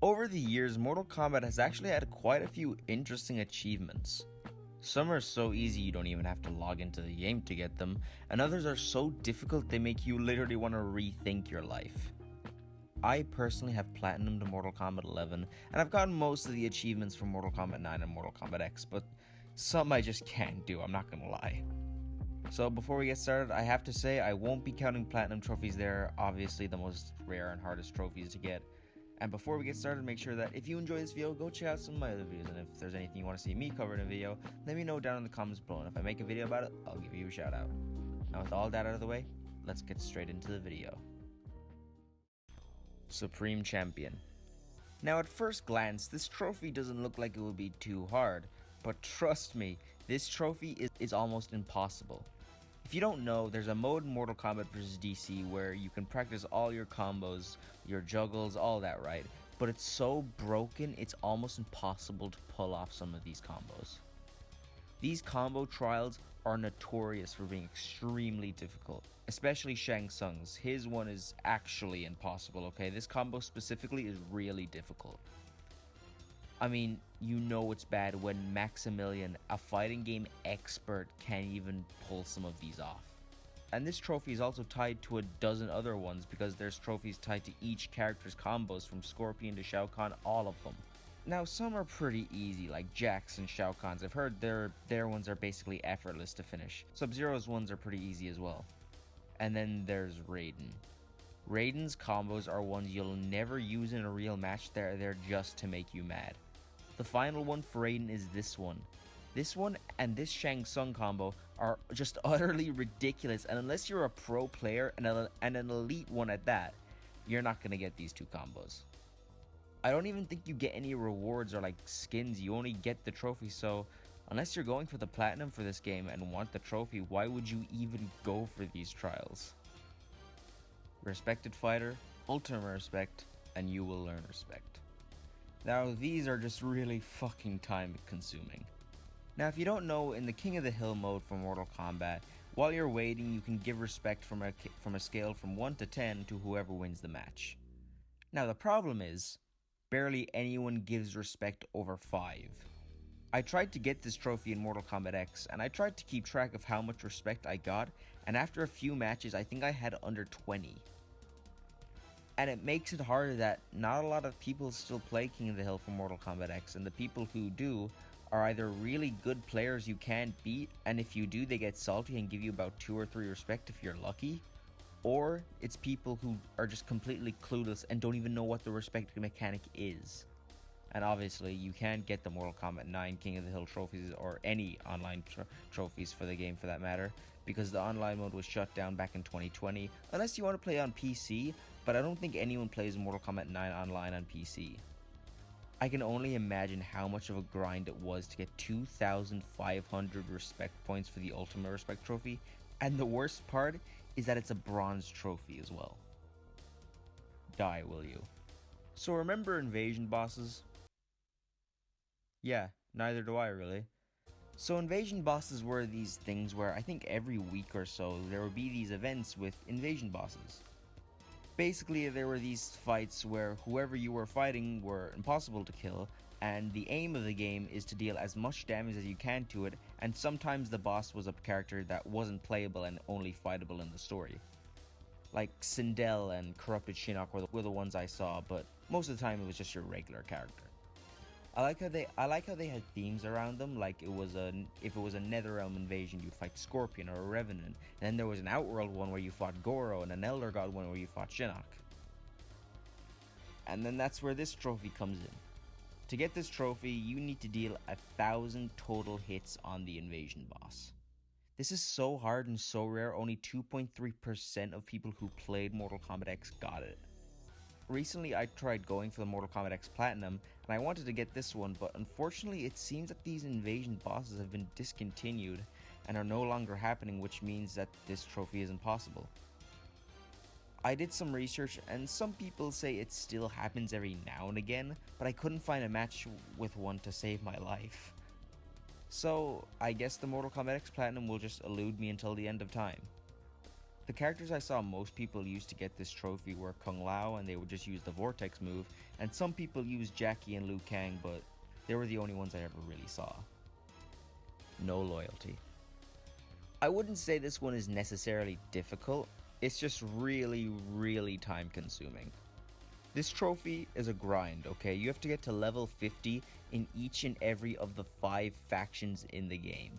Over the years, Mortal Kombat has actually had quite a few interesting achievements. Some are so easy you don't even have to log into the game to get them, and others are so difficult they make you literally want to rethink your life. I personally have platinumed Mortal Kombat 11, and I've gotten most of the achievements from Mortal Kombat 9 and Mortal Kombat X, but some I just can't do, I'm not gonna lie. So before we get started, I have to say I won't be counting platinum trophies. They're obviously the most rare and hardest trophies to get. And before we get started, make sure that if you enjoy this video, go check out some of my other videos, and if there's anything you want to see me cover in a video, let me know down in the comments below, and if I make a video about it, I'll give you a shout out. Now with all that out of the way, let's get straight into the video. Supreme Champion. Now at first glance, this trophy doesn't look like it would be too hard, but trust me, this trophy is almost impossible. If you don't know, there's a mode in Mortal Kombat vs DC where you can practice all your combos, your juggles, all that, right? But it's so broken, it's almost impossible to pull off some of these combos. These combo trials are notorious for being extremely difficult, especially Shang Tsung's. His one is actually impossible, okay? This combo specifically is really difficult. I mean, you know it's bad when Maximilian, a fighting game expert, can't even pull some of these off. And this trophy is also tied to a dozen other ones because there's trophies tied to each character's combos from Scorpion to Shao Kahn, all of them. Now some are pretty easy, like Jax and Shao Kahn's. I've heard their ones are basically effortless to finish. Sub-Zero's ones are pretty easy as well. And then there's Raiden. Raiden's combos are ones you'll never use in a real match, they're there just to make you mad. The final one for Raiden is this one. This one and this Shang Tsung combo are just utterly ridiculous, and unless you're a pro player and an elite one at that, you're not going to get these two combos. I don't even think you get any rewards or like skins, you only get the trophy, so unless you're going for the platinum for this game and want the trophy, why would you even go for these trials? Respected fighter, ultimate respect, and you will learn respect. Now these are just really fucking time consuming. Now if you don't know, in the King of the Hill mode for Mortal Kombat, while you're waiting you can give respect from a scale from 1 to 10 to whoever wins the match. Now the problem is, barely anyone gives respect over 5. I tried to get this trophy in Mortal Kombat X, and I tried to keep track of how much respect I got, and after a few matches I think I had under 20. And it makes it harder that not a lot of people still play King of the Hill for Mortal Kombat X, and the people who do are either really good players you can't beat, and if you do they get salty and give you about 2 or 3 respect if you're lucky, or it's people who are just completely clueless and don't even know what the respect mechanic is. And obviously you can't get the Mortal Kombat 9 King of the Hill trophies or any online trophies for the game for that matter, because the online mode was shut down back in 2020 unless you want to play on PC, but I don't think anyone plays Mortal Kombat 9 online on PC. I can only imagine how much of a grind it was to get 2,500 respect points for the Ultimate Respect trophy, and the worst part is that it's a bronze trophy as well. Die, will you? So remember invasion bosses? Yeah, neither do I really. So invasion bosses were these things where I think every week or so there would be these events with invasion bosses. Basically there were these fights where whoever you were fighting were impossible to kill, and the aim of the game is to deal as much damage as you can to it, and sometimes the boss was a character that wasn't playable and only fightable in the story. Like Sindel and Corrupted Shinnok were the ones I saw, but most of the time it was just your regular character. I like how they had themes around them, like if it was a Netherrealm invasion, you'd fight Scorpion or a Revenant, and then there was an Outworld one where you fought Goro, and an Elder God one where you fought Shinnok. And then that's where this trophy comes in. To get this trophy, you need to deal 1,000 total hits on the invasion boss. This is so hard and so rare, only 2.3% of people who played Mortal Kombat X got it. Recently I tried going for the Mortal Kombat X Platinum, and I wanted to get this one, but unfortunately it seems that these invasion bosses have been discontinued and are no longer happening, which means that this trophy is impossible. I did some research, and some people say it still happens every now and again, but I couldn't find a match with one to save my life. So I guess the Mortal Kombat X Platinum will just elude me until the end of time. The characters I saw most people use to get this trophy were Kung Lao, and they would just use the Vortex move, and some people used Jackie and Liu Kang, but they were the only ones I ever really saw. No loyalty. I wouldn't say this one is necessarily difficult, it's just really time consuming. This trophy is a grind, okay? You have to get to level 50 in each and every of the 5 factions in the game.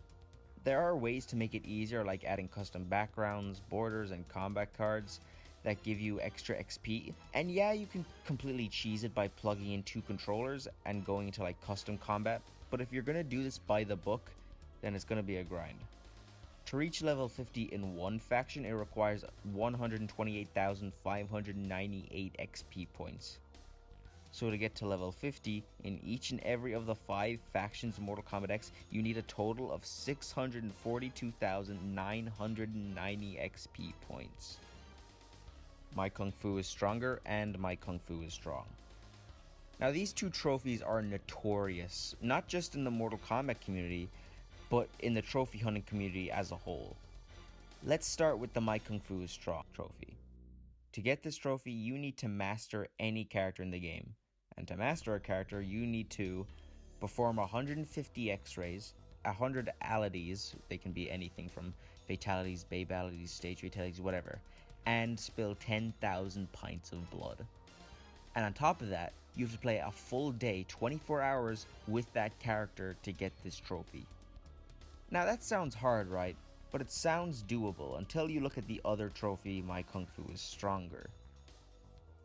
There are ways to make it easier, like adding custom backgrounds, borders, and combat cards that give you extra XP. And yeah, you can completely cheese it by plugging in 2 controllers and going into like custom combat, but if you're gonna do this by the book, then it's gonna be a grind. To reach level 50 in one faction, it requires 128,598 XP points. So to get to level 50 in each and every of the 5 factions in Mortal Kombat X, you need a total of 642,990 XP points. My Kung Fu is stronger and my Kung Fu is strong. Now these 2 trophies are notorious, not just in the Mortal Kombat community, but in the trophy hunting community as a whole. Let's start with the My Kung Fu is Strong trophy. To get this trophy, you need to master any character in the game. And to master a character, you need to perform 150 X-rays, 100 alities, they can be anything from fatalities, babalities, stage fatalities, whatever, and spill 10,000 pints of blood. And on top of that, you have to play a full day, 24 hours, with that character to get this trophy. Now that sounds hard, right? But it sounds doable until you look at the other trophy, My Kung Fu is Stronger.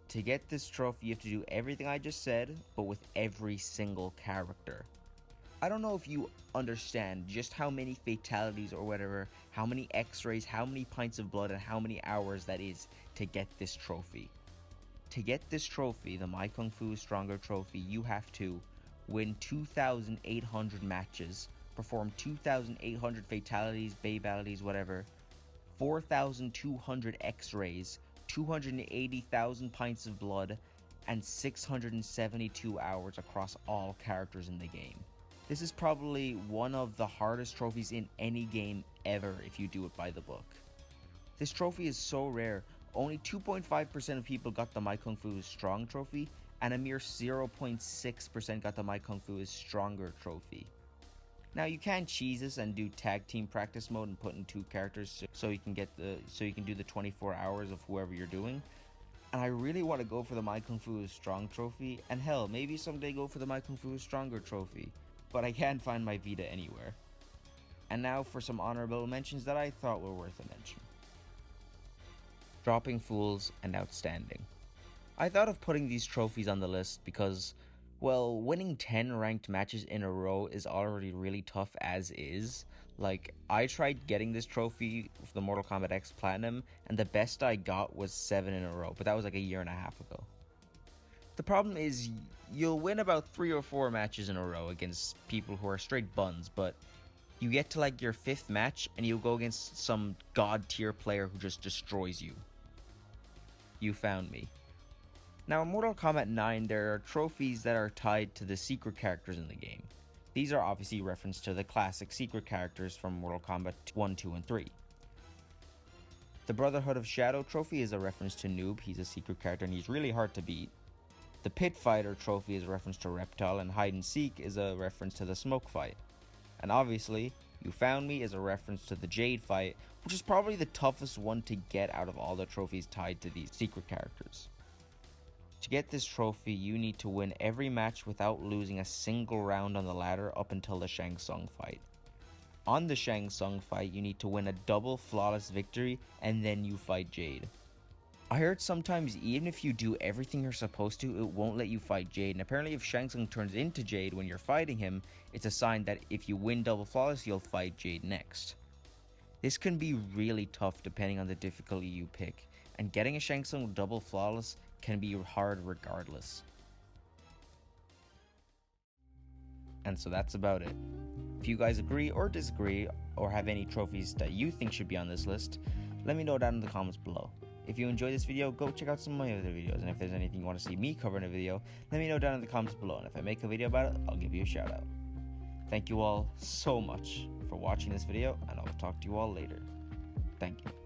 To get this trophy, you have to do everything I just said, but with every single character. I don't know if you understand just how many fatalities or whatever, how many X-rays, how many pints of blood, and how many hours that is to get this trophy. To get this trophy, the My Kung Fu is Stronger trophy, you have to win 2,800 matches, perform 2,800 fatalities, babalities, whatever, 4,200 X-rays, 280,000 pints of blood, and 672 hours across all characters in the game. This is probably one of the hardest trophies in any game ever if you do it by the book. This trophy is so rare, only 2.5% of people got the My Kung Fu is Strong trophy, and a mere 0.6% got the My Kung Fu is Stronger trophy. Now you can cheese this and do tag team practice mode and put in 2 characters so you can do the 24 hours of whoever you're doing. And I really want to go for the My Kung Fu is Strong trophy, and hell, maybe someday go for the My Kung Fu is Stronger trophy, but I can't find my Vita anywhere. And now for some honorable mentions that I thought were worth a mention. Dropping Fools and Outstanding. I thought of putting these trophies on the list because, well, winning 10 ranked matches in a row is already really tough as is. Like, I tried getting this trophy for the Mortal Kombat X Platinum, and the best I got was 7 in a row, but that was like a year and a half ago. The problem is, you'll win about 3 or 4 matches in a row against people who are straight buns, but you get to like your 5th match, and you'll go against some god tier player who just destroys you. You found me. Now in Mortal Kombat 9, there are trophies that are tied to the secret characters in the game. These are obviously reference to the classic secret characters from Mortal Kombat 1, 2, and 3. The Brotherhood of Shadow trophy is a reference to Noob, he's a secret character and he's really hard to beat. The Pit Fighter trophy is a reference to Reptile, and Hide and Seek is a reference to the Smoke fight. And obviously, You Found Me is a reference to the Jade fight, which is probably the toughest one to get out of all the trophies tied to these secret characters. To get this trophy, you need to win every match without losing a single round on the ladder up until the Shang Tsung fight. On the Shang Tsung fight, you need to win a double flawless victory, and then you fight Jade. I heard sometimes even if you do everything you're supposed to, it won't let you fight Jade, and apparently if Shang Tsung turns into Jade when you're fighting him, it's a sign that if you win double flawless, you'll fight Jade next. This can be really tough depending on the difficulty you pick, and getting a Shang Tsung double flawless can be hard regardless. And so that's about it. If you guys agree or disagree, or have any trophies that you think should be on this list, let me know down in the comments below. If you enjoyed this video, go check out some of my other videos, and if there's anything you want to see me cover in a video, let me know down in the comments below, and if I make a video about it, I'll give you a shout out. Thank you all so much for watching this video, and I'll talk to you all later. Thank you.